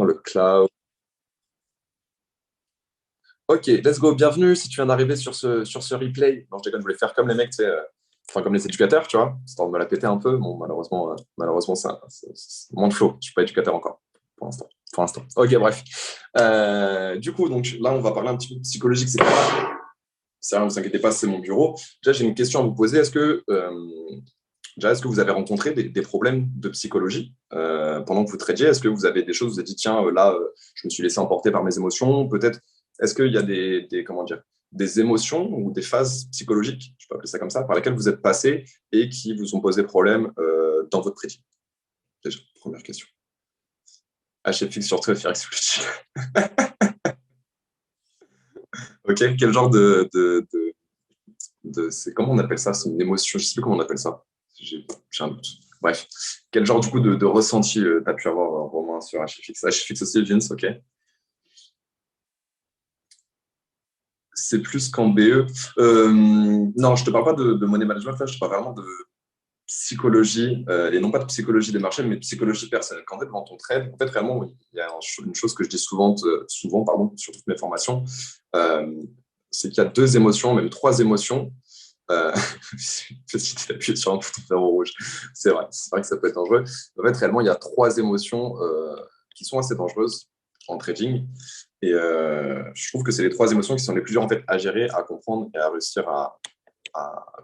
Le cloud. Ok, let's go. Bienvenue si tu viens d'arriver sur ce replay. Non, je déconne, je voulais faire comme les mecs, tu sais, enfin comme les éducateurs, tu vois, histoire de me la péter un peu. Bon, malheureusement, c'est moins de flow. Je suis pas éducateur encore, pour l'instant. Pour l'instant. Ok, bref. Du coup, donc là, on va parler un petit peu de psychologie, etc. C'est rien, ne vous inquiétez pas, c'est mon bureau. Déjà, j'ai une question à vous poser. Est-ce que vous avez rencontré des problèmes de psychologie pendant que vous tradiez? Est-ce que vous avez des choses, vous vous êtes dit, tiens, là, je me suis laissé emporter par mes émotions, peut-être? Est-ce qu'il y a comment dire, des émotions ou des phases psychologiques, je peux appeler ça comme ça, par lesquelles vous êtes passé et qui vous ont posé problème dans votre trading? Déjà, première question. HFX surtout, FRX. Ok, quel genre c'est comment on appelle ça? C'est une émotion, je ne sais plus comment on appelle ça. J'ai un doute. Bref, quel genre du coup de ressenti tu as pu avoir, Romain, sur HFX? HFX aussi, Vince, ok. C'est plus qu'en BE. Non, je ne te parle pas de money management, là, je te parle vraiment de psychologie, et non pas de psychologie des marchés, mais de psychologie personnelle. Quand tu es devant ton trade, en fait, réellement, oui, il y a une chose que je dis souvent pardon, sur toutes mes formations, euh, c'est qu'il y a deux émotions, même trois émotions. Euh, Petit appui sur un bouton vert ou rouge. C'est vrai que ça peut être dangereux. En fait, réellement, il y a trois émotions qui sont assez dangereuses en trading. Et je trouve que c'est les trois émotions qui sont les plus dures en fait, à gérer, à comprendre et à réussir à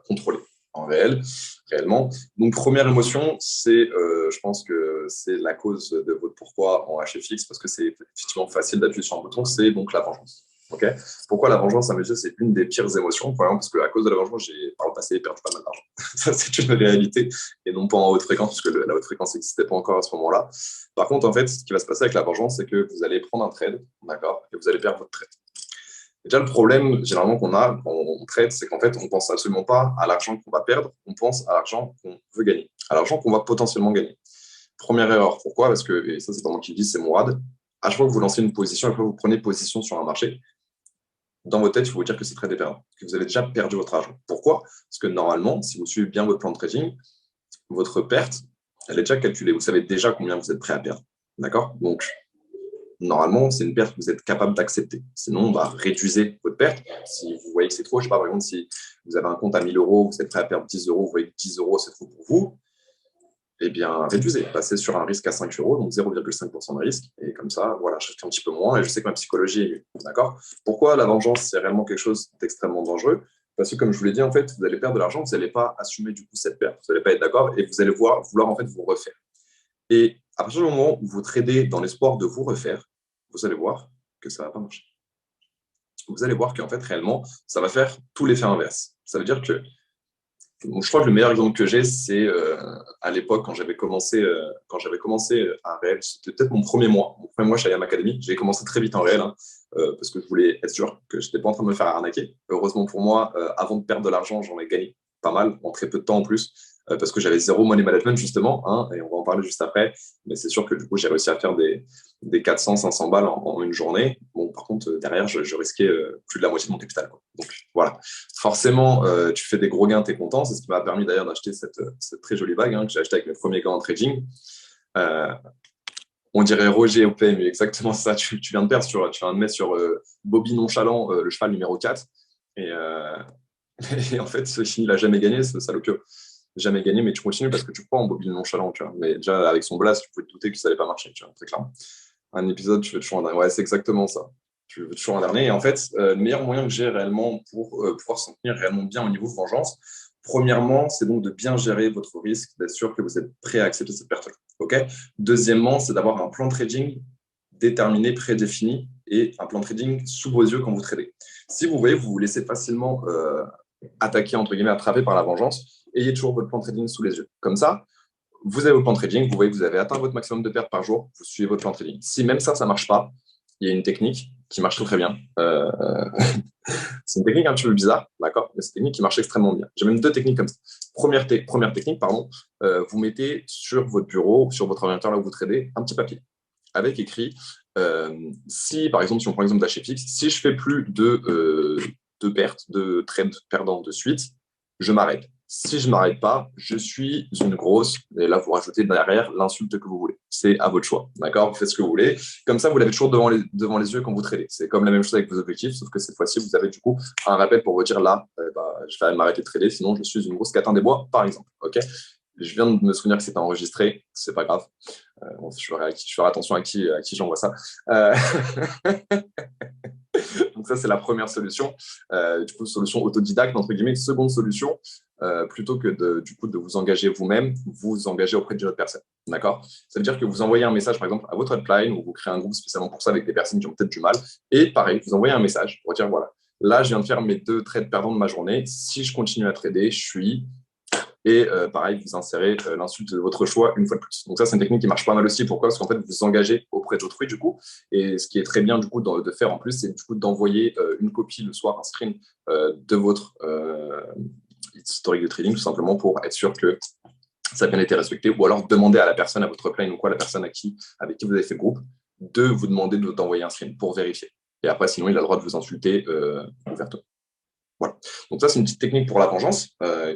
contrôler en réellement. Donc, première émotion, je pense que c'est la cause de votre pourquoi en HFX, parce que c'est effectivement facile d'appuyer sur un bouton, c'est donc la vengeance. Okay. Pourquoi la vengeance, à mes yeux, c'est une des pires émotions, parce qu'à cause de la vengeance, j'ai par le passé perdu pas mal d'argent. Ça, c'est une réalité, et non pas en haute fréquence, puisque la haute fréquence n'existait pas encore à ce moment-là. Par contre, en fait, ce qui va se passer avec la vengeance, c'est que vous allez prendre un trade, d'accord, et vous allez perdre votre trade. Déjà, le problème, généralement, qu'on a quand on trade, c'est qu'en fait, on ne pense absolument pas à l'argent qu'on va perdre, on pense à l'argent qu'on veut gagner, à l'argent qu'on va potentiellement gagner. Première erreur, pourquoi? Parce que, et ça, c'est pas moi qui le dis, c'est Mourad, à chaque fois que vous lancez une position, à chaque fois que vous prenez position sur un marché, dans votre tête, il faut vous dire que c'est très perdant, que vous avez déjà perdu votre argent. Pourquoi? Parce que normalement, si vous suivez bien votre plan de trading, votre perte, elle est déjà calculée. Vous savez déjà combien vous êtes prêt à perdre. D'accord? Donc, normalement, c'est une perte que vous êtes capable d'accepter. Sinon, réduisez votre perte. Si vous voyez que c'est trop, je ne sais pas, par exemple, si vous avez un compte à 1 000 euros, vous êtes prêt à perdre 10 euros, vous voyez que 10 euros, c'est trop pour vous, eh bien, réduisez. Passez sur un risque à 5 euros, donc 0,5% de risque. Et comme ça, voilà, je fais un petit peu moins et je sais que ma psychologie est mieux. D'accord? Pourquoi la vengeance, c'est réellement quelque chose d'extrêmement dangereux? Parce que, comme je vous l'ai dit, en fait, vous allez perdre de l'argent, vous n'allez pas assumer du coup cette perte. Vous n'allez pas être d'accord et vous allez vouloir en fait vous refaire. Et à partir du moment où vous tradez dans l'espoir de vous refaire, vous allez voir que ça ne va pas marcher. Vous allez voir qu'en fait, réellement, ça va faire tout l'effet inverse. Ça veut dire que, je crois que le meilleur exemple que j'ai, c'est à l'époque, quand j'avais commencé un réel, c'était peut-être mon premier mois chez IAM Academy. J'ai commencé très vite en réel, parce que je voulais être sûr que je n'étais pas en train de me faire arnaquer. Heureusement pour moi, avant de perdre de l'argent, j'en ai gagné pas mal, en très peu de temps en plus, parce que j'avais zéro money management justement, et on va en parler juste après. Mais c'est sûr que du coup, j'ai réussi à faire des 400, 500 balles en une journée. Bon, par contre, derrière, je risquais plus de la moitié de mon capital, quoi. Donc voilà, forcément, tu fais des gros gains, tu es content. C'est ce qui m'a permis d'ailleurs d'acheter cette très jolie bague que j'ai achetée avec mes premiers gains en trading. Euh, on dirait Roger au PMU, exactement ça. Tu viens de perdre tu viens de mettre sur Bobby Nonchalant, le cheval numéro 4. Et, et en fait, il n'a jamais gagné, ce salopio. Jamais gagné, mais tu continues parce que tu crois en Bobby Nonchalant, tu vois. Mais déjà, avec son blast, tu pouvais te douter que ça n'allait pas marcher, tu vois, très clairement. Un épisode, tu veux toujours un dernier. Ouais, c'est exactement ça. Tu veux toujours un dernier. Et en fait, le meilleur moyen que j'ai réellement pour pouvoir s'en tenir réellement bien au niveau de vengeance, premièrement, c'est donc de bien gérer votre risque, d'être sûr que vous êtes prêt à accepter cette perte. Okay. Deuxièmement, c'est d'avoir un plan de trading déterminé, prédéfini et un plan de trading sous vos yeux quand vous tradez. Si vous voyez, vous vous laissez facilement attaquer, entre guillemets, attraper par la vengeance, ayez toujours votre plan de trading sous les yeux. Comme ça, vous avez votre plan de trading, vous voyez que vous avez atteint votre maximum de pertes par jour, vous suivez votre plan de trading. Si même ça ne marche pas, il y a une technique qui marche très bien. C'est une technique un petit peu bizarre, d'accord, mais c'est une technique qui marche extrêmement bien. J'ai même deux techniques comme ça. Première technique, pardon, vous mettez sur votre bureau, sur votre ordinateur là où vous tradez, un petit papier avec écrit si, par exemple, si on prend l'exemple d'HFX, si je fais plus de pertes, de trades perdants de suite, je m'arrête. Si je ne m'arrête pas, je suis une grosse, et là, vous rajoutez derrière l'insulte que vous voulez. C'est à votre choix, d'accord? Vous faites ce que vous voulez. Comme ça, vous l'avez toujours devant les yeux quand vous tradez. C'est comme la même chose avec vos objectifs, sauf que cette fois-ci, vous avez du coup un rappel pour vous dire là, je vais m'arrêter de trader, sinon je suis une grosse catin des bois, par exemple. Ok? Je viens de me souvenir que c'était enregistré, c'est pas grave. Je ferai attention à qui j'envoie ça. Donc ça, c'est la première solution. Du coup, solution autodidacte, entre guillemets. Seconde solution, plutôt que du coup, de vous engager vous-même, vous engagez auprès d'une autre personne. D'accord? Ça veut dire que vous envoyez un message, par exemple, à votre upline, ou vous créez un groupe spécialement pour ça avec des personnes qui ont peut-être du mal. Et pareil, vous envoyez un message pour dire, voilà, là, je viens de faire mes 2 trades perdants de ma journée. Si je continue à trader, je suis et pareil, vous insérez l'insulte de votre choix une fois de plus. Donc ça, c'est une technique qui marche pas mal aussi. Pourquoi? Parce qu'en fait, vous vous engagez auprès d'autrui du coup. Et ce qui est très bien du coup de faire en plus, c'est du coup d'envoyer une copie le soir, un screen de votre historique de trading, tout simplement pour être sûr que ça a bien été respecté. Ou alors demander à la personne, à votre plane ou quoi, la personne avec qui vous avez fait le groupe, de vous demander d'envoyer un screen pour vérifier. Et après, sinon, il a le droit de vous insulter ouvertement. Voilà. Donc ça, c'est une petite technique pour la vengeance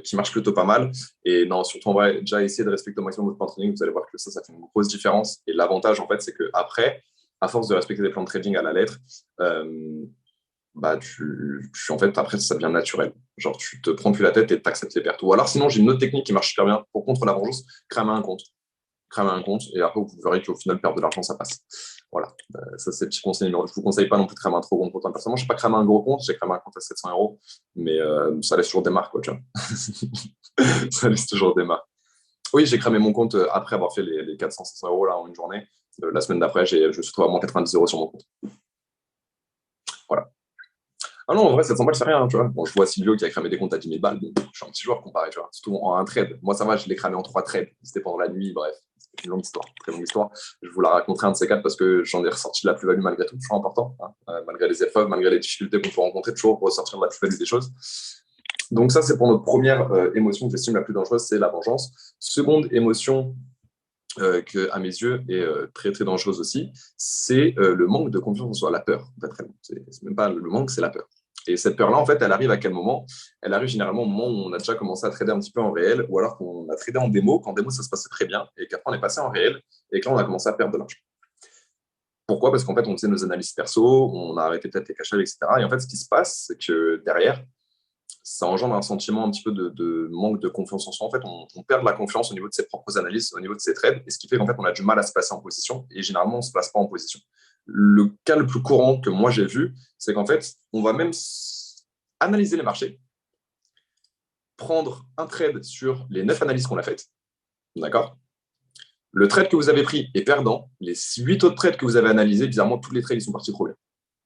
qui marche plutôt pas mal. Et non, surtout, on va déjà essayer de respecter au maximum votre plan de trading. Vous allez voir que ça fait une grosse différence. Et l'avantage, en fait, c'est qu'après, à force de respecter des plans de trading à la lettre, en fait, après, ça devient naturel. Genre, tu te prends plus la tête et tu acceptes les pertes. Ou alors, sinon, j'ai une autre technique qui marche super bien pour contre la vengeance, cramer un compte. Cramer un compte et après, vous verrez qu'au final, perdre de l'argent, ça passe. Voilà, ça c'est le petit conseil numéro. Je ne vous conseille pas non plus de cramer un trop gros compte. Personnellement, je n'ai pas cramé un gros compte, j'ai cramé un compte à 700 euros, mais ça laisse toujours des marques, quoi, tu vois. Ça laisse toujours des marques. Oui, j'ai cramé mon compte après avoir fait les 400-500 euros là, en une journée. La semaine d'après, je me suis retrouvé à moins 90 euros sur mon compte. Voilà. Ah non, en vrai, 700 balles, c'est rien, tu vois. Bon, je vois Silvio qui a cramé des comptes à 10 000 balles. Bon, je suis un petit joueur comparé, tu vois. Surtout en un trade. Moi, ça va, je l'ai cramé en 3 trades. C'était pendant la nuit, bref. C'est une longue histoire, très longue histoire. Je vous la raconterai un de ces quatre parce que j'en ai ressorti de la plus-value malgré tout, toujours important. Hein. Malgré les épreuves, malgré les difficultés qu'on peut rencontrer, toujours ressortir de la plus-value des choses. Donc ça, c'est pour notre première émotion que j'estime la plus dangereuse, c'est la vengeance. Seconde émotion que, à mes yeux, est très, très dangereuse aussi, c'est le manque de confiance en soi, la peur. C'est même pas le manque, c'est la peur. Et cette peur-là, en fait, elle arrive à quel moment? Elle arrive généralement au moment où on a déjà commencé à trader un petit peu en réel, ou alors qu'on a tradé en démo, qu'en démo, ça se passait très bien, et qu'après, on est passé en réel, et que là, on a commencé à perdre de l'argent. Pourquoi? Parce qu'en fait, on faisait nos analyses perso, on a arrêté peut-être les cash live, etc. Et en fait, ce qui se passe, c'est que derrière, ça engendre un sentiment un petit peu de manque de confiance en soi. En fait, on perd de la confiance au niveau de ses propres analyses, au niveau de ses trades, et ce qui fait qu'en fait, on a du mal à se placer en position, et généralement, on ne se place pas en position. Le cas le plus courant que moi j'ai vu, c'est qu'en fait, on va même analyser les marchés, prendre un trade sur les 9 analyses qu'on a faites, d'accord? Le trade que vous avez pris est perdant, les 8 autres trades que vous avez analysés, bizarrement, tous les trades ils sont partis trop bien.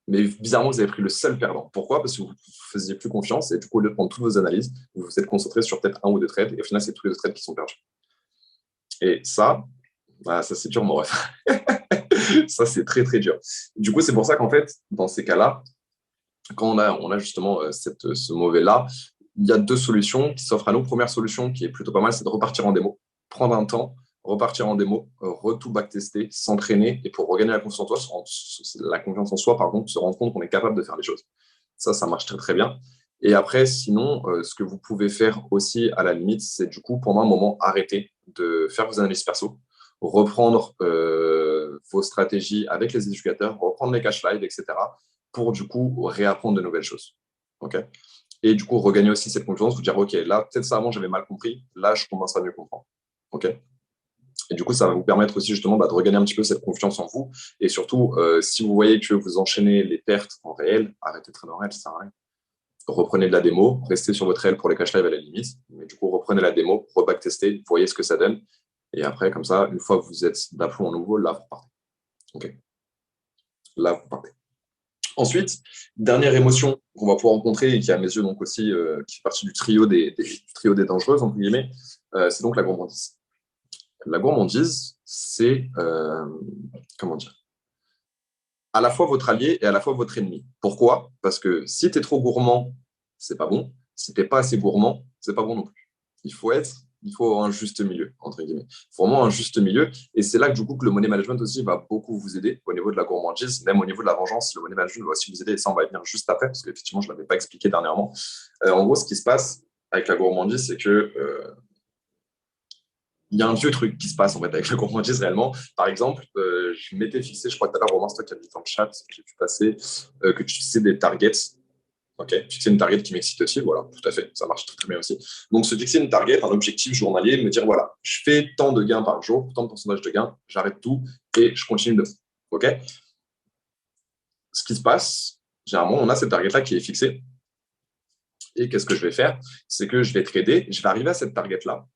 Mais bizarrement, vous avez pris le seul perdant. Pourquoi? Parce que vous ne faisiez plus confiance et du coup, au lieu de prendre toutes vos analyses, vous vous êtes concentré sur peut-être un ou deux trades et au final, c'est tous les autres trades qui sont perdus. Et ça, ça c'est dur, mon ref. Ça, c'est très, très dur. Du coup, c'est pour ça qu'en fait, dans ces cas-là, quand on a justement ce mauvais-là, il y a 2 solutions qui s'offrent à nous. Première solution qui est plutôt pas mal, c'est de repartir en démo, prendre un temps, repartir en démo, tout backtester, s'entraîner et pour regagner la confiance en soi, pardon, se rendre compte qu'on est capable de faire les choses. Ça marche très très bien. Et après, sinon, ce que vous pouvez faire aussi à la limite, c'est du coup, pendant un moment, arrêter de faire vos analyses perso, reprendre vos stratégies avec les éducateurs, reprendre les cash live, etc. pour du coup réapprendre de nouvelles choses. Okay, et du coup, regagner aussi cette confiance, vous dire, OK, là, peut-être ça avant, j'avais mal compris, là, je commence à mieux comprendre. OK. Et du coup, ça va vous permettre aussi justement de regagner un petit peu cette confiance en vous. Et surtout, si vous voyez que vous enchaînez les pertes en réel, arrêtez de trader en réel, ça sert à rien. Reprenez de la démo, restez sur votre réel pour les cash live à la limite, mais du coup, reprenez la démo, reback-testez, voyez ce que ça donne. Et après, comme ça, une fois que vous êtes d'aplomb en nouveau, là, vous partez. OK. Là, vous partez. Ensuite, dernière émotion qu'on va pouvoir rencontrer et qui, à mes yeux, donc aussi, qui fait partie du trio des dangereuses, entre guillemets, c'est donc la gourmandise. La gourmandise, c'est, comment dire, à la fois votre allié et à la fois votre ennemi. Pourquoi? Parce que si tu es trop gourmand, c'est pas bon. Si tu n'es pas assez gourmand, c'est pas bon non plus. Il faut avoir un juste milieu, entre guillemets. Il faut vraiment un juste milieu. Et c'est là que du coup que le money management aussi va beaucoup vous aider au niveau de la gourmandise, même au niveau de la vengeance. Le money management va aussi vous aider. Et ça, on va y venir juste après, parce qu'effectivement, je ne l'avais pas expliqué dernièrement. En gros, ce qui se passe, avec la gourmandise, c'est que il y a un vieux truc qui se passe en fait avec la gourmandise réellement. Par exemple, je m'étais fixé, je crois que tout à l'heure, Romain, c'est toi qui as dit dans le chat, que j'ai pu passer, que tu fixais des targets. Ok, fixer une target qui m'excite aussi, voilà, tout à fait, ça marche très, très bien aussi. Donc, se fixer une target, un objectif journalier, me dire voilà, je fais tant de gains par jour, tant de pourcentage de gains, j'arrête tout et je continue de. Ok, ce qui se passe, généralement, on a cette target-là qui est fixée. Et qu'est-ce que je vais faire? C'est que je vais trader, je vais arriver à cette target-là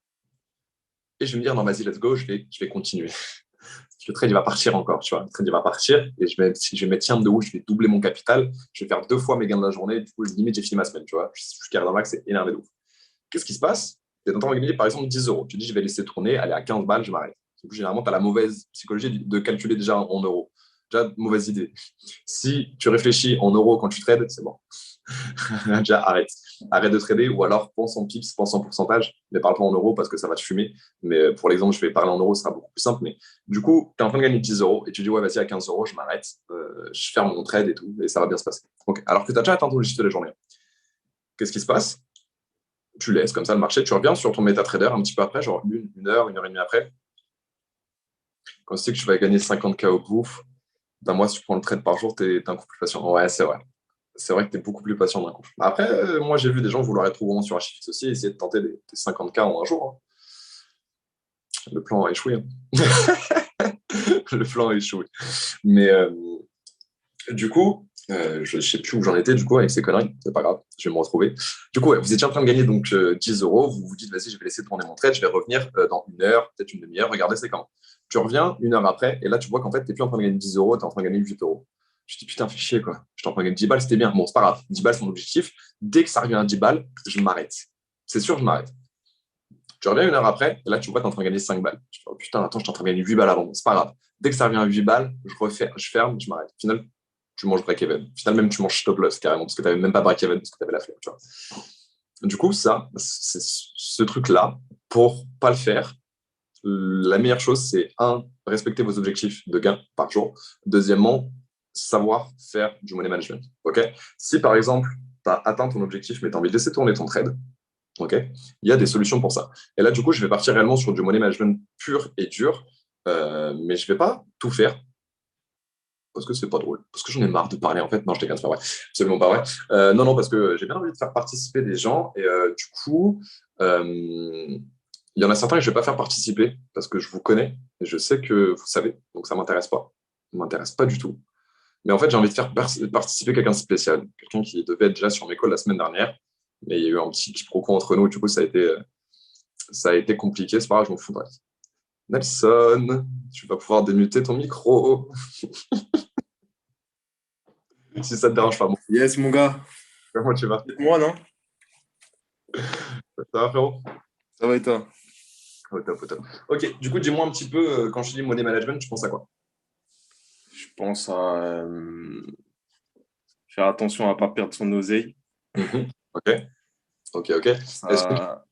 et je vais me dire non, vas-y, let's go, je vais continuer. Le trade, il va partir encore, tu vois. Le trade, il va partir et je vais mettre tiens de où je vais doubler mon capital, je vais faire 2 fois mes gains de la journée, du coup, limite, j'ai fini ma semaine, tu vois. Je suis carré dans le max, c'est énervé de ouf. Qu'est-ce qui se passe? Tu es en train de gagner, par exemple, 10 euros. Tu dis, je vais laisser tourner, aller à 15 balles, je m'arrête. Généralement, tu as la mauvaise psychologie de calculer déjà en euros. Déjà, mauvaise idée. Si tu réfléchis en euros quand tu trades, c'est bon. Déjà, arrête. Arrête de trader ou alors pense en pips, pense en pourcentage, mais parle pas en euros parce que ça va te fumer. Mais pour l'exemple, je vais parler en euros, ce sera beaucoup plus simple. Mais du coup, tu es en train de gagner 10 euros et tu dis, ouais, vas-y, à 15 euros, je m'arrête, je ferme mon trade et tout, et ça va bien se passer. Okay. Alors que tu as déjà atteint ton objectif de la journée. Qu'est-ce qui se passe? Tu laisses comme ça le marché, tu reviens sur ton MetaTrader un petit peu après, genre une heure et demie après. Quand tu sais que tu vas gagner 50K au bout, d'un mois, si tu prends le trade par jour, tu es un coup plus patient. Ouais, c'est vrai. C'est vrai que tu es beaucoup plus patient d'un coup. Après, moi, j'ai vu des gens vouloir être trop bons sur HFX aussi, essayer de tenter des 50K en un jour. Hein. Le plan a échoué. Hein. Le plan a échoué. Mais du coup, je ne sais plus où j'en étais du coup avec ces conneries. C'est pas grave, je vais me retrouver. Du coup, ouais, vous étiez en train de gagner donc 10 euros. Vous vous dites, vas-y, je vais laisser tourner mon trade. Je vais revenir dans une heure, peut-être une demi-heure. Regardez, c'est quand. Tu reviens une heure après et là, tu vois qu'en fait, tu n'es plus en train de gagner 10 euros, tu es en train de gagner 8 euros. Je te dis, putain, fais chier, quoi. Je suis en train de gagner 10 balles, c'était bien. Bon, c'est pas grave. 10 balles, c'est mon objectif. Dès que ça revient à 10 balles, je m'arrête. C'est sûr, je m'arrête. Tu reviens une heure après, et là, tu vois, tu es en train de gagner 5 balles. Je dis, oh, putain, attends, je suis en train de gagner 8 balles avant. C'est pas grave. Dès que ça revient à 8 balles, je ferme, je m'arrête. Au final, tu manges break-even. Au final, même, tu manges stop loss carrément, parce que tu n'avais même pas break-even, parce que tu avais la flemme. Tu vois. Du coup, ça, c'est ce truc-là, pour pas le faire, la meilleure chose, c'est respecter vos objectifs de gain par jour. Deuxièmement, savoir faire du money management. Okay, si par exemple, tu as atteint ton objectif, mais tu as envie de laisser tourner ton trade, okay, il y a des solutions pour ça. Et là, du coup, je vais partir réellement sur du money management pur et dur, mais je ne vais pas tout faire parce que c'est pas drôle, parce que j'en ai marre de parler en fait. Non, je déconne, c'est pas vrai, absolument pas vrai. Non, non, parce que j'ai bien envie de faire participer des gens et du coup, il y en a certains que je vais pas faire participer parce que je vous connais et je sais que vous savez, donc ça m'intéresse pas. Ça m'intéresse pas du tout. Mais en fait, j'ai envie de faire participer quelqu'un de spécial, quelqu'un qui devait être déjà sur mes calls la semaine dernière, mais il y a eu un petit quiproquo entre nous, du coup, ça a été compliqué. C'est pas grave, je m'en fous. Bref. Nelson, tu vas pouvoir démuter ton micro si ça te dérange pas. Bon, Yes, mon gars. comment tu vas? C'est moi, non? Ça va, frérot? Ça va et toi? Au top, au top. Ok, du coup, dis-moi un petit peu, quand je dis money management, tu penses à quoi? Je pense à faire attention à pas perdre son oseille. Mhm. Ok, ok, ok. Est-ce que tu Ça,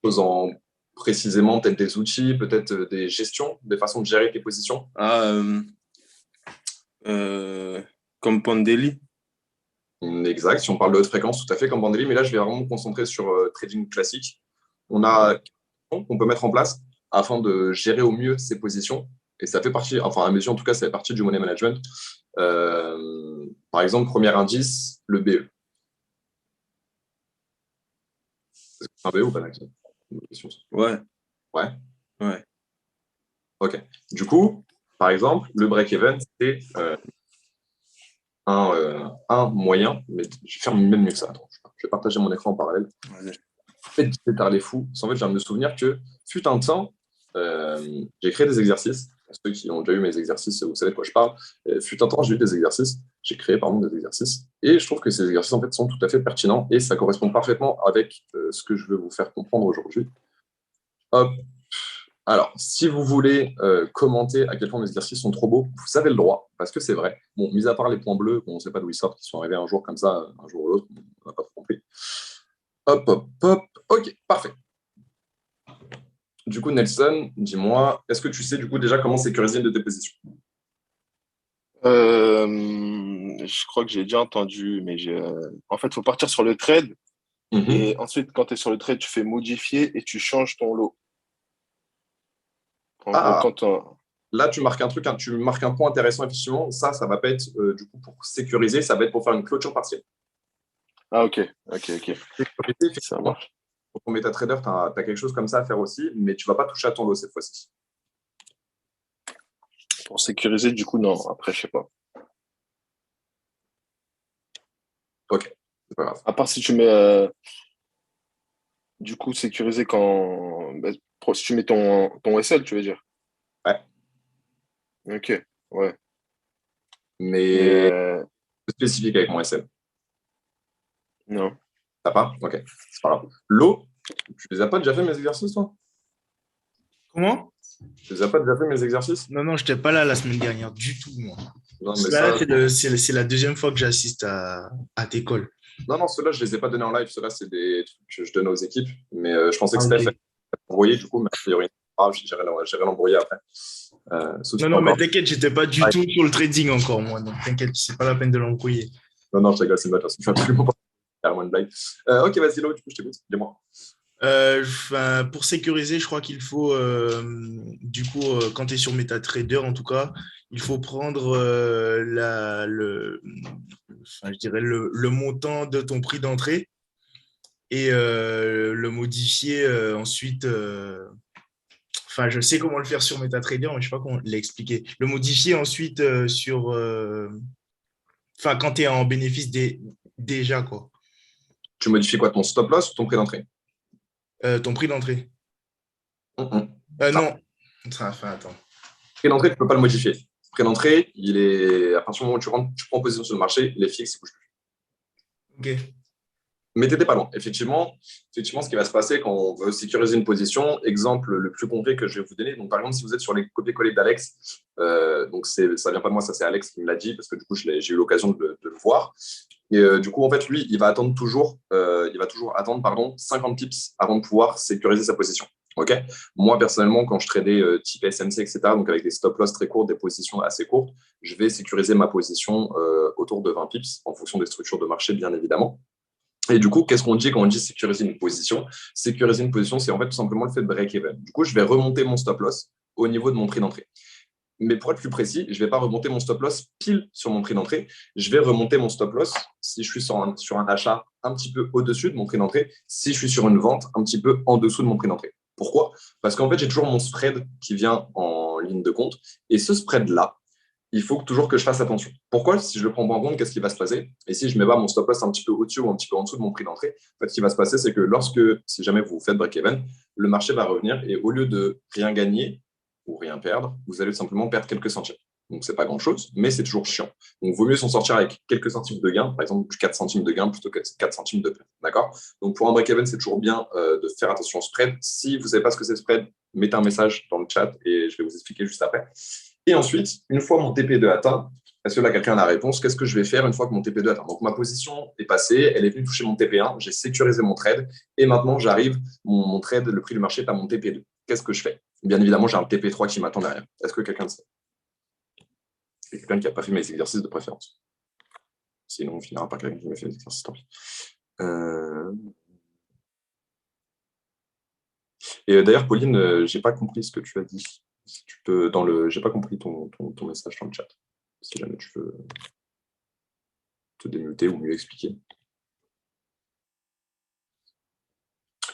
poses en précisément peut-être des outils, peut-être des gestions, des façons de gérer tes positions? ah, euh, comme Pandeli. Exact, si on parle de haute fréquence, tout à fait comme Bandeli, mais là, je vais vraiment me concentrer sur trading classique. On a qu'on peut mettre en place afin de gérer au mieux ses positions. Et ça fait partie, enfin, à mes yeux, en tout cas, ça fait partie du money management. Par exemple, premier indice, le BE. Est-ce que c'est un BE ou pas, Naxo? Une question, ça. Ouais, Ouais, ouais. ok. Du coup, par exemple, le break-even, c'est un moyen, mais je vais faire même mieux que ça. Attends, je vais partager mon écran en parallèle. Vas-y. En fait, j'étais parlé fou. En fait, je viens de me souvenir que, fut un temps, j'ai créé des exercices. Pour ceux qui ont déjà eu mes exercices, vous savez de quoi je parle. Fut un temps, j'ai eu des exercices. J'ai créé, pardon, des exercices. Et je trouve que ces exercices, en fait, sont tout à fait pertinents et ça correspond parfaitement avec ce que je veux vous faire comprendre aujourd'hui. Hop. Alors, si vous voulez commenter à quel point mes exercices sont trop beaux, vous avez le droit, parce que c'est vrai. Bon, mis à part les points bleus, qu'on ne sait pas d'où ils sortent, qui sont arrivés un jour comme ça, un jour ou l'autre, on n'a pas trop compris. Hop, hop, hop. Ok, parfait. Du coup, Nelson, dis-moi, est-ce que tu sais du coup déjà comment sécuriser une de tes positions? Je crois que j'ai déjà entendu, mais en fait, il faut partir sur le trade Mhm. Et ensuite, quand tu es sur le trade, tu fais modifier et tu changes ton lot. En gros, Ah, quand on... là, tu marques un truc, hein, tu marques un point intéressant, effectivement. Ça va pas être du coup pour sécuriser, ça va être pour faire une clôture partielle. Ah, ok, ok, ok. Sécuriser, Ça effectivement, marche. pour ton MetaTrader, tu as quelque chose comme ça à faire aussi, mais tu vas pas toucher à ton lot cette fois-ci. Pour sécuriser, du coup, non. Après, je sais pas. Ok, c'est pas grave. À part si tu mets, du coup, sécuriser quand... bah, si tu mets ton SL, tu veux dire. Ouais, Ok, ouais. Mais mais spécifique avec mon SM. non. T'as pas? Ok, c'est pas grave. L'eau, tu les as pas déjà fait mes exercices, toi? Comment? Tu les as pas déjà fait mes exercices? Non, non, je n'étais pas là la semaine dernière du tout, moi. Non, mais Là, ça, c'est la deuxième fois que j'assiste à tes calls. non, non, ceux-là, je les ai pas donnés en live. Ceux-là, c'est des trucs que je donne aux équipes. Mais je pensais que Ah, Steph ok. allait envoyer, du coup, mais a priori, ah, j'irai l'embrouiller après. Sauf Non, si t'as non, mais encore. t'inquiète, j'étais pas du Ouais. tout sur le trading encore, moi. Donc, t'inquiète, c'est pas la peine de l'embrouiller. Non, non, je rigole, c'est une bonne chose. Je fais absolument pas. Carrément une blague. Ok, vas-y, Lo, du coup, je t'écoute. Dis-moi. Enfin, pour sécuriser, je crois qu'il faut, du coup, quand tu es sur MetaTrader, en tout cas, il faut prendre enfin, je dirais le montant de ton prix d'entrée et le modifier ensuite. Enfin, je sais comment le faire sur MetaTrader, mais je sais pas comment l'expliquer. Le modifier ensuite sur. Enfin, quand tu es en bénéfice déjà, quoi. Tu modifies quoi, ton stop loss ou ton prix d'entrée? Ton prix d'entrée. Ça, Non. Enfin, attends. prix d'entrée, tu ne peux pas le modifier. Prix d'entrée, il est à partir du moment où tu rentres, tu prends position sur le marché, il est fixe, il bouge plus. Ok. Mais tu n'étais pas loin. Effectivement, ce qui va se passer quand on veut sécuriser une position, exemple le plus concret que je vais vous donner. Donc, par exemple, si vous êtes sur les copier-coller d'Alex, donc ça vient pas de moi, ça c'est Alex qui me l'a dit parce que du coup, j'ai eu l'occasion de le voir. Et du coup, en fait, lui, il va toujours attendre, pardon, 50 pips avant de pouvoir sécuriser sa position. Ok. Moi, personnellement, quand je tradais type SMC, etc., donc avec des stop loss très courts, des positions assez courtes, je vais sécuriser ma position autour de 20 pips en fonction des structures de marché, bien évidemment. Et du coup, qu'est-ce qu'on dit quand on dit sécuriser une position? Sécuriser une position, c'est en fait tout simplement le fait de break-even. Du coup, je vais remonter mon stop loss au niveau de mon prix d'entrée. Mais pour être plus précis, je ne vais pas remonter mon stop loss pile sur mon prix d'entrée. Je vais remonter mon stop loss si je suis sur un achat un petit peu au-dessus de mon prix d'entrée, si je suis sur une vente un petit peu en dessous de mon prix d'entrée. Pourquoi? Parce qu'en fait, j'ai toujours mon spread qui vient en ligne de compte. Et ce spread-là, il faut toujours que je fasse attention. Pourquoi? Si je le prends pas en compte, qu'est-ce qui va se passer? Et si je mets pas mon stop loss un petit peu au-dessus ou un petit peu en dessous de mon prix d'entrée, en fait, ce qui va se passer, c'est que si jamais vous faites break-even, le marché va revenir et au lieu de rien gagner ou rien perdre, vous allez simplement perdre quelques centimes. Donc, c'est pas grand-chose, mais c'est toujours chiant. Donc, vaut mieux s'en sortir avec quelques centimes de gain, par exemple 4 centimes de gain plutôt que 4 centimes de perte. D'accord? Donc, pour un break-even, c'est toujours bien de faire attention au spread. Si vous ne savez pas ce que c'est spread, mettez un message dans le chat et je vais vous expliquer juste après. Et ensuite, une fois mon TP2 atteint, est-ce que là, quelqu'un a la réponse? Qu'est-ce que je vais faire une fois que mon TP2 atteint? Donc, ma position est passée, elle est venue toucher mon TP1, j'ai sécurisé mon trade, et maintenant, j'arrive, mon trade, le prix du marché est à mon TP2. Qu'est-ce que je fais? Bien évidemment, j'ai un TP3 qui m'attend derrière. Est-ce que quelqu'un le sait? C'est quelqu'un qui n'a pas fait mes exercices de préférence. Sinon, on finira par quelqu'un qui m'a fait les exercices, tant pis. Et d'ailleurs, Pauline, j'ai pas compris ce que tu as dit. Si tu peux, j'ai pas compris ton message dans le chat. Si jamais tu veux te démuter ou mieux expliquer.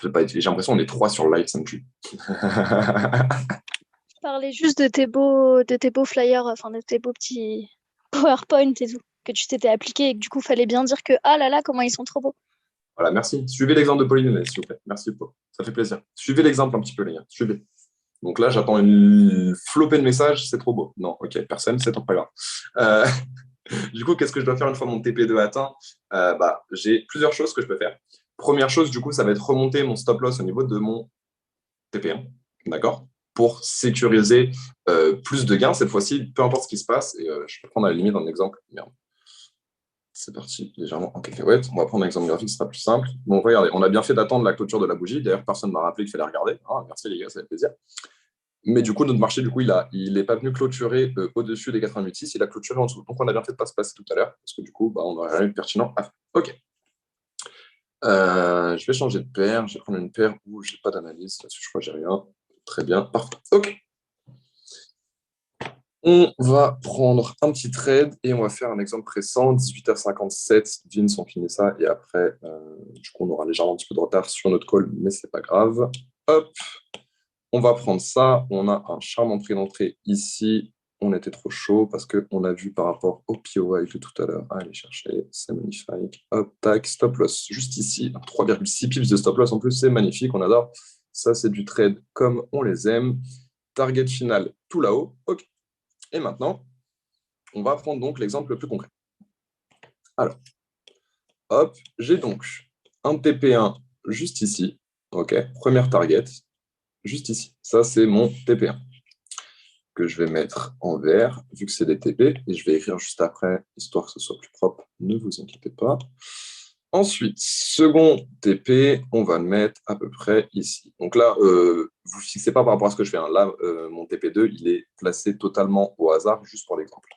J'ai l'impression qu'on est trois sur le live, ça me tue. Je parlais juste de tes beaux flyers, enfin de tes beaux petits PowerPoint et tout, que tu t'étais appliqué et que du coup, fallait bien dire que ah là là, comment ils sont trop beaux. Voilà, merci. Suivez l'exemple de Pauline, s'il vous plaît. Merci, Paul. Ça fait plaisir. Suivez l'exemple un petit peu, les gars. Suivez. Donc là, j'attends une flopée de messages. C'est trop beau. Non, ok, personne, c'est pas grave. Euh, du coup, qu'est-ce que je dois faire une fois mon TP2 atteint? J'ai plusieurs choses que je peux faire. Première chose, du coup, ça va être remonter mon stop loss au niveau de mon TP1. D'accord? Pour sécuriser plus de gains cette fois-ci, peu importe ce qui se passe. Et je peux prendre à la limite un exemple. Merde. C'est parti légèrement en cacahuète. On va prendre un exemple graphique, ce sera plus simple. Bon, regardez, on a bien fait d'attendre la clôture de la bougie. D'ailleurs, personne ne m'a rappelé qu'il fallait regarder. Ah, merci les gars, ça fait plaisir. Mais du coup, notre marché, il n'est pas venu clôturer au-dessus des 88,6, il a clôturé en dessous. Donc, on a bien fait de ne pas se passer tout à l'heure, parce que du coup, on n'aurait rien eu de pertinent à faire. OK. Je vais changer de paire. Je vais prendre une paire où je n'ai pas d'analyse. Là-dessus, je crois que j'ai rien. Très bien, parfait. OK. On va prendre un petit trade et on va faire un exemple pressant. 18h57, Vince, on finit ça. Et après, du coup, on aura légèrement un petit peu de retard sur notre call, mais ce n'est pas grave. Hop, on va prendre ça. On a un charmant prix d'entrée ici. On était trop chaud parce qu'on a vu par rapport au POI de tout à l'heure. Allez chercher, c'est magnifique. Hop, tac, stop loss juste ici. 3,6 pips de stop loss en plus, c'est magnifique, on adore. Ça, c'est du trade comme on les aime. Target final tout là-haut. OK. Et maintenant, on va prendre donc l'exemple le plus concret. Alors, hop, j'ai donc un TP1 juste ici. OK, première target, juste ici. Ça, c'est mon TP1 que je vais mettre en vert, vu que c'est des TP, et je vais écrire juste après, histoire que ce soit plus propre, ne vous inquiétez pas. Ensuite, second TP, on va le mettre à peu près ici. Donc là, vous ne fixez pas par rapport à ce que je fais. Hein. Là, mon TP2, il est placé totalement au hasard, juste pour l'exemple.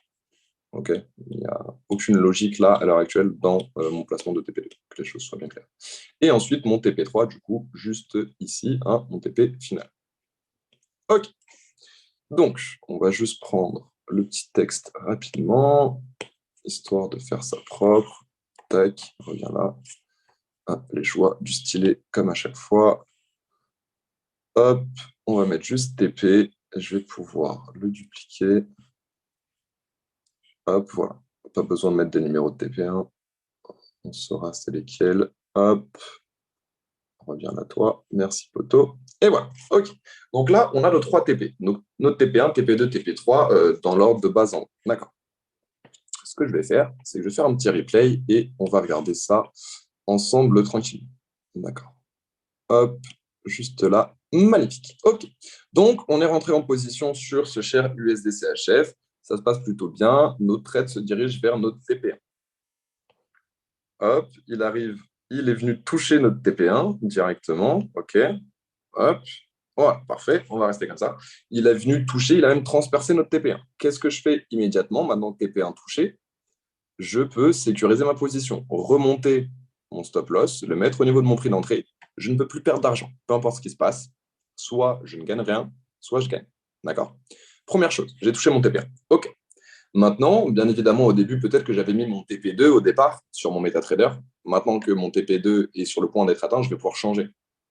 Ok, il n'y a aucune logique là, à l'heure actuelle, dans mon placement de TP2, que les choses soient bien claires. Et ensuite, mon TP3, du coup, juste ici, hein, mon TP final. Ok. Donc, on va juste prendre le petit texte rapidement, histoire de faire ça propre. Tac, reviens là. Ah, les choix du stylet, comme à chaque fois. Hop, on va mettre juste TP. Je vais pouvoir le dupliquer. Hop, voilà. Pas besoin de mettre des numéros de TP1. On saura c'est lesquels. Hop, on revient à toi. Merci, poto. Et voilà. OK. Donc là, on a nos 3 TP. Donc, notre TP1, TP2, TP3 dans l'ordre de bas en haut. D'accord. Ce que je vais faire, c'est que je vais faire un petit replay et on va regarder ça ensemble tranquillement. D'accord. Hop, juste là. Magnifique. OK. Donc, on est rentré en position sur ce cher USDCHF. Ça se passe plutôt bien. Notre trade se dirige vers notre TP1. Hop, il arrive, il est venu toucher notre TP1 directement. OK. Hop. Voilà, parfait. On va rester comme ça. Il est venu toucher, il a même transpercé notre TP1. Qu'est-ce que je fais immédiatement? Maintenant que TP1 touché, je peux sécuriser ma position, remonter mon stop loss, le mettre au niveau de mon prix d'entrée. Je ne peux plus perdre d'argent, peu importe ce qui se passe. Soit je ne gagne rien, soit je gagne. D'accord? Première chose, j'ai touché mon TP1. OK. Maintenant, bien évidemment, au début, peut-être que j'avais mis mon TP2 au départ sur mon MetaTrader. Maintenant que mon TP2 est sur le point d'être atteint, je vais pouvoir changer.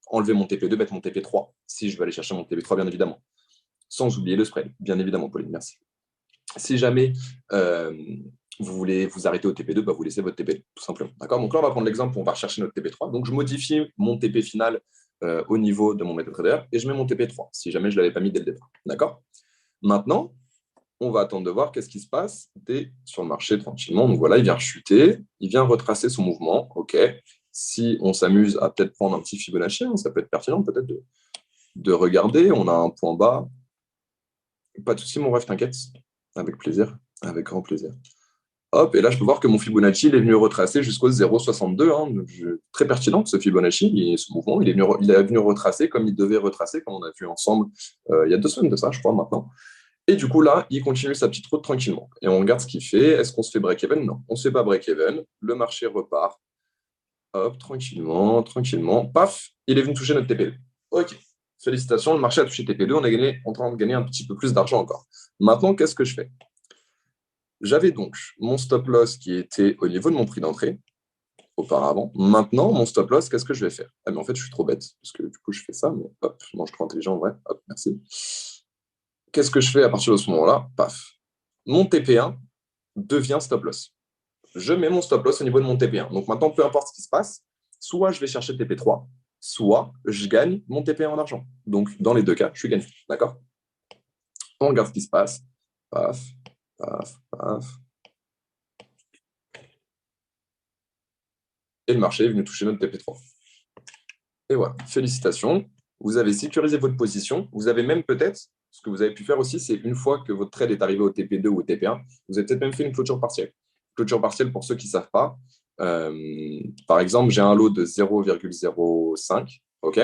Enlever mon TP2, mettre mon TP3, si je veux aller chercher mon TP3, bien évidemment. Sans oublier le spread, bien évidemment, Pauline, merci. Si jamais vous voulez vous arrêter au TP2, bah vous laissez votre TP2, tout simplement. D'accord? Donc là, on va prendre l'exemple où on va rechercher notre TP3. Donc, je modifie mon TP final au niveau de mon MetaTrader et je mets mon TP3, si jamais je ne l'avais pas mis dès le départ. D'accord? Maintenant, on va attendre de voir qu'est-ce qui se passe sur le marché tranquillement. Donc voilà, il vient chuter, il vient retracer son mouvement. OK. Si on s'amuse à peut-être prendre un petit Fibonacci, hein, ça peut être pertinent peut-être de regarder. On a un point bas. Pas de souci, mon ref, t'inquiète. Avec plaisir, avec grand plaisir. Hop, et là, je peux voir que mon Fibonacci il est venu retracer jusqu'au 0,62. Hein, très pertinent, ce Fibonacci, ce mouvement. Il est venu retracer comme il devait retracer, comme on a vu ensemble il y a 2 semaines de ça, je crois, maintenant. Et du coup, là, il continue sa petite route tranquillement. Et on regarde ce qu'il fait. Est-ce qu'on se fait break-even? Non, on ne se fait pas break-even. Le marché repart. Hop, tranquillement, tranquillement. Paf, il est venu toucher notre TP2. OK. Félicitations, le marché a touché TP2. On est en train de gagner un petit peu plus d'argent encore. Maintenant, qu'est-ce que je fais? J'avais donc mon stop loss qui était au niveau de mon prix d'entrée auparavant. Maintenant, mon stop loss, qu'est-ce que je vais faire? Ah, mais en fait, je suis trop bête parce que du coup, je fais ça. Mais hop, non, je suis trop intelligent en vrai. Hop, merci. Qu'est-ce que je fais à partir de ce moment-là? Paf. Mon TP1 devient stop loss. Je mets mon stop loss au niveau de mon TP1. Donc maintenant, peu importe ce qui se passe, soit je vais chercher le TP3, soit je gagne mon TP1 en argent. Donc dans les deux cas, je suis gagnant. D'accord? On regarde ce qui se passe. Paf, paf, paf. Et le marché est venu toucher notre TP3. Et voilà, félicitations. Vous avez sécurisé votre position. Vous avez même peut-être, ce que vous avez pu faire aussi, c'est une fois que votre trade est arrivé au TP2 ou au TP1, vous avez peut-être même fait une clôture partielle. Clôture partielle, pour ceux qui ne savent pas, par exemple, j'ai un lot de 0,05, OK?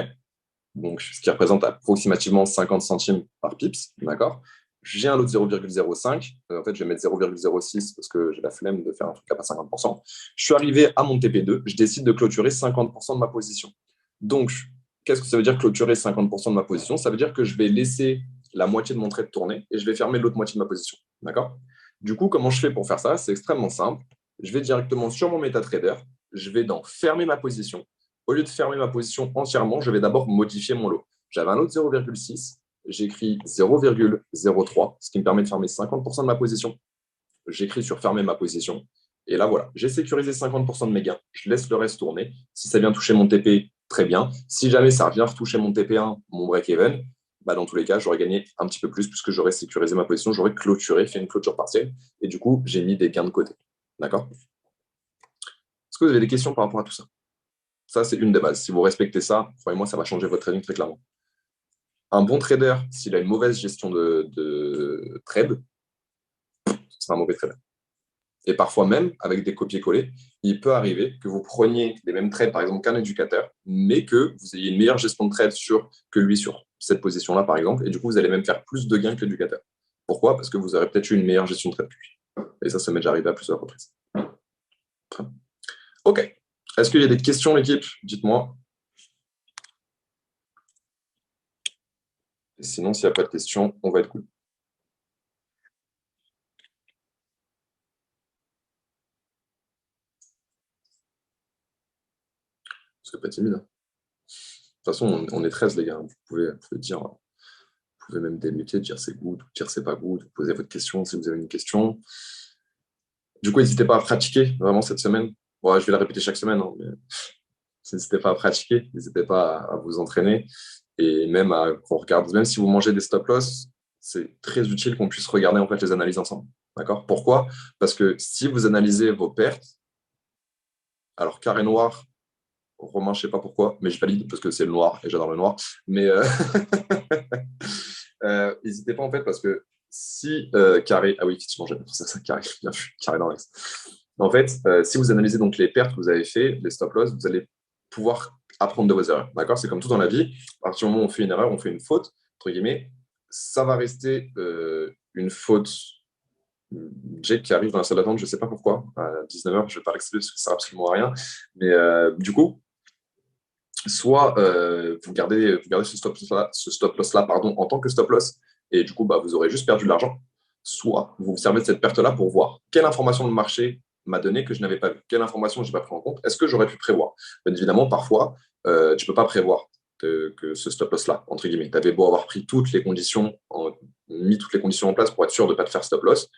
Donc, ce qui représente approximativement 50 centimes par pips, d'accord? j'ai un lot de 0,05. En fait, je vais mettre 0,06 parce que j'ai la flemme de faire un truc à pas 50%. Je suis arrivé à mon TP2. Je décide de clôturer 50% de ma position. Donc, qu'est-ce que ça veut dire clôturer 50% de ma position? Ça veut dire que je vais laisser la moitié de mon trade tourner et je vais fermer l'autre moitié de ma position. D'accord? Du coup, comment je fais pour faire ça? C'est extrêmement simple. Je vais directement sur mon MetaTrader. Je vais dans fermer ma position. Au lieu de fermer ma position entièrement, je vais d'abord modifier mon lot. J'avais un lot de 0,6. J'écris 0,03, ce qui me permet de fermer 50% de ma position. J'écris sur fermer ma position. Et là, voilà, j'ai sécurisé 50% de mes gains. Je laisse le reste tourner. Si ça vient toucher mon TP, très bien. Si jamais ça vient retoucher mon TP1, mon break-even, bah dans tous les cas, j'aurais gagné un petit peu plus puisque j'aurais sécurisé ma position, j'aurais clôturé, fait une clôture partielle. Et du coup, j'ai mis des gains de côté. D'accord? Est-ce que vous avez des questions par rapport à tout ça? Ça, c'est une des bases. Si vous respectez ça, croyez-moi, ça va changer votre trading très clairement. Un bon trader, s'il a une mauvaise gestion de trade, c'est un mauvais trader. Et parfois même, avec des copier-coller, il peut arriver que vous preniez les mêmes trades, par exemple, qu'un éducateur, mais que vous ayez une meilleure gestion de trade que lui sur cette position-là, par exemple, et du coup, vous allez même faire plus de gains que l'éducateur. Pourquoi? Parce que vous aurez peut-être eu une meilleure gestion de trade que lui. Et ça m'est déjà arrivé à plusieurs reprises. OK. Est-ce qu'il y a des questions, l'équipe? Dites-moi. Et sinon, s'il n'y a pas de questions, on va être cool. C'est pas timide. De toute façon, on est 13, les gars. Vous pouvez dire, vous pouvez même démuter, dire c'est good, dire c'est pas good, poser votre question si vous avez une question. Du coup, n'hésitez pas à pratiquer vraiment cette semaine. Bon, je vais la répéter chaque semaine, hein, mais n'hésitez pas à pratiquer, n'hésitez pas à vous entraîner et même qu'on regarde, même si vous mangez des stop-loss, c'est très utile qu'on puisse regarder en fait les analyses ensemble. D'accord? Pourquoi? Parce que si vous analysez vos pertes, alors carré noir, Romain, je ne sais pas pourquoi, mais je valide parce que c'est le noir et j'adore le noir. Mais n'hésitez pas en fait parce que si carré, ah oui, effectivement, j'aime ça, carré, bien vu, carré dans l'axe. En fait, si vous analysez donc les pertes que vous avez fait, les stop loss, vous allez pouvoir apprendre de vos erreurs. D'accord? C'est comme tout dans la vie. À partir du moment où on fait une erreur, on fait une faute, entre guillemets, ça va rester une faute. Jake qui arrive dans la salle d'attente, je ne sais pas pourquoi. À 19h, je ne vais pas l'expliquer parce que ça ne sert absolument à rien. Mais du coup, soit vous gardez ce stop loss-là en tant que stop loss, et du coup, bah, vous aurez juste perdu de l'argent, soit vous vous servez de cette perte-là pour voir quelle information le marché m'a donné que je n'avais pas vu, quelle information je n'ai pas pris en compte, est-ce que j'aurais pu prévoir? Bien évidemment, parfois, tu ne peux pas prévoir que ce stop loss-là, entre guillemets. Tu avais beau avoir pris mis toutes les conditions en place pour être sûr de ne pas te faire stop loss,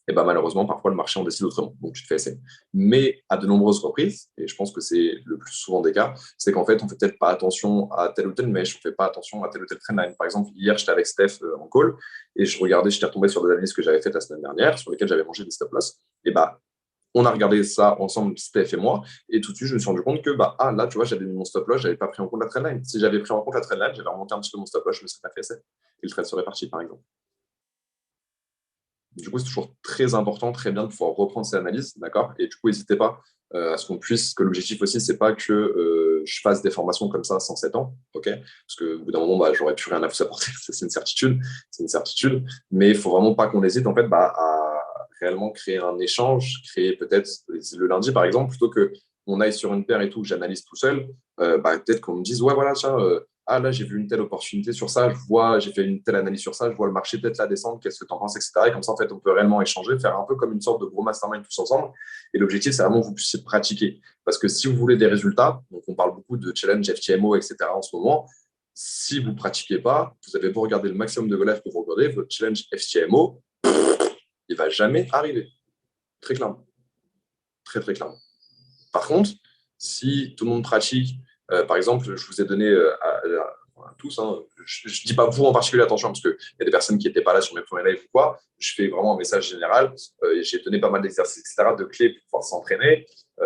et ben malheureusement, parfois, le marché en décide autrement. Donc, tu te fais essayer. Mais à de nombreuses reprises, et je pense que c'est le plus souvent des cas, c'est qu'en fait, on ne fait peut-être pas attention à telle ou telle mèche, on ne fait pas attention à telle ou telle trendline. Par exemple, hier, j'étais avec Steph en call, et j'étais retombé sur des analyses que j'avais faites la semaine dernière, sur lesquelles j'avais mangé des stop loss. Et bah, on a regardé ça ensemble, Steph et moi, et tout de suite, je me suis rendu compte que là, tu vois, j'avais mis mon stop loss, je n'avais pas pris en compte la trendline. Si j'avais pris en compte la trendline, j'avais remonté un petit peu mon stop loss, je ne me serais pas fait essai. Et le trade serait parti, par exemple. Du coup, c'est toujours très important, très bien de pouvoir reprendre ces analyses, d'accord? Et du coup, n'hésitez pas à ce qu'on puisse, que l'objectif aussi, c'est pas que je fasse des formations comme ça sans 7 ans, ok? Parce qu'au bout d'un moment, j'aurais plus rien à vous apporter, c'est une certitude, mais il faut vraiment pas qu'on hésite, en fait, à réellement créer un échange, créer peut-être, le lundi, par exemple, plutôt que on aille sur une paire et tout, que j'analyse tout seul, peut-être qu'on me dise, ouais, voilà, tiens, là, j'ai vu une telle opportunité sur ça, j'ai fait une telle analyse sur ça, je vois le marché peut-être la descendre, qu'est-ce que tu en penses, etc. Et comme ça, en fait, on peut réellement échanger, faire un peu comme une sorte de gros mastermind tous ensemble. Et l'objectif, c'est vraiment que vous puissiez pratiquer. Parce que si vous voulez des résultats, donc on parle beaucoup de challenge FTMO, etc. en ce moment, si vous ne pratiquez pas, vous avez beau regarder le maximum de live que vous regardez, votre challenge FTMO, il ne va jamais arriver. Très clairement. Très, très clairement. Par contre, si tout le monde pratique, par exemple, je vous ai donné à tous, hein, je ne dis pas vous en particulier, attention, parce qu'il y a des personnes qui n'étaient pas là sur mes premiers lives ou quoi, je fais vraiment un message général, et j'ai donné pas mal d'exercices, etc., de clés pour pouvoir s'entraîner. Il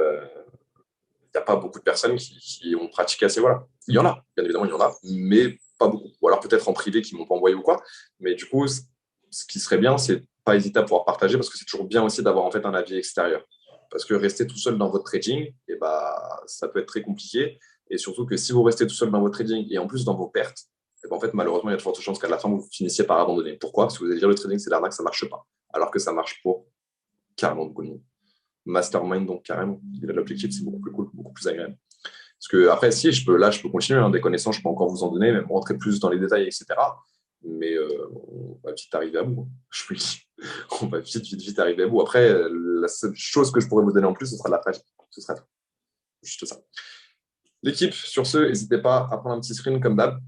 n'y a pas beaucoup de personnes qui ont pratiqué assez, voilà. Il y en a, bien évidemment, il y en a, mais pas beaucoup. Ou alors peut-être en privé qui ne m'ont pas envoyé ou quoi, mais du coup, ce qui serait bien, c'est de ne pas hésiter à pouvoir partager, parce que c'est toujours bien aussi d'avoir en fait un avis extérieur. Parce que rester tout seul dans votre trading, ça peut être très compliqué. Et surtout que si vous restez tout seul dans votre trading et en plus dans vos pertes, et ben, en fait, malheureusement, il y a de fortes chances qu'à la fin, vous finissiez par abandonner. Pourquoi? Parce que vous allez dire le trading, c'est l'arnaque, ça ne marche pas. Alors que ça marche pour carrément beaucoup de monde. Mastermind, donc carrément, il a l'objectif, c'est beaucoup plus cool, beaucoup plus agréable. Parce que après, si, je peux continuer, hein, des connaissances, je peux encore vous en donner, même rentrer plus dans les détails, etc. Mais on va vite arriver à bout. Je vous le dis. On va vite arriver à bout. Après, la seule chose que je pourrais vous donner en plus, ce sera de la pratique. Ce sera tout. Juste ça. L'équipe, sur ce, n'hésitez pas à prendre un petit screen comme d'hab,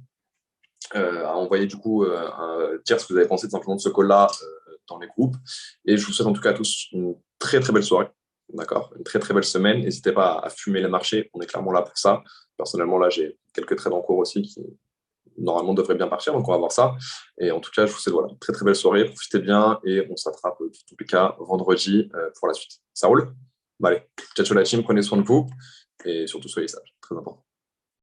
à envoyer du coup, dire ce que vous avez pensé simplement de ce call-là dans les groupes. Et je vous souhaite en tout cas à tous une très très belle soirée. D'accord, une très très belle semaine. N'hésitez pas à fumer les marchés. On est clairement là pour ça. Personnellement, là, j'ai quelques trades en cours aussi qui normalement devraient bien partir. Donc, on va voir ça. Et en tout cas, je vous souhaite voilà, une très très belle soirée. Profitez bien et on s'attrape dans tous les cas vendredi pour la suite. Ça roule? Allez, ciao ciao la team. Prenez soin de vous et surtout soyez sages. Très important.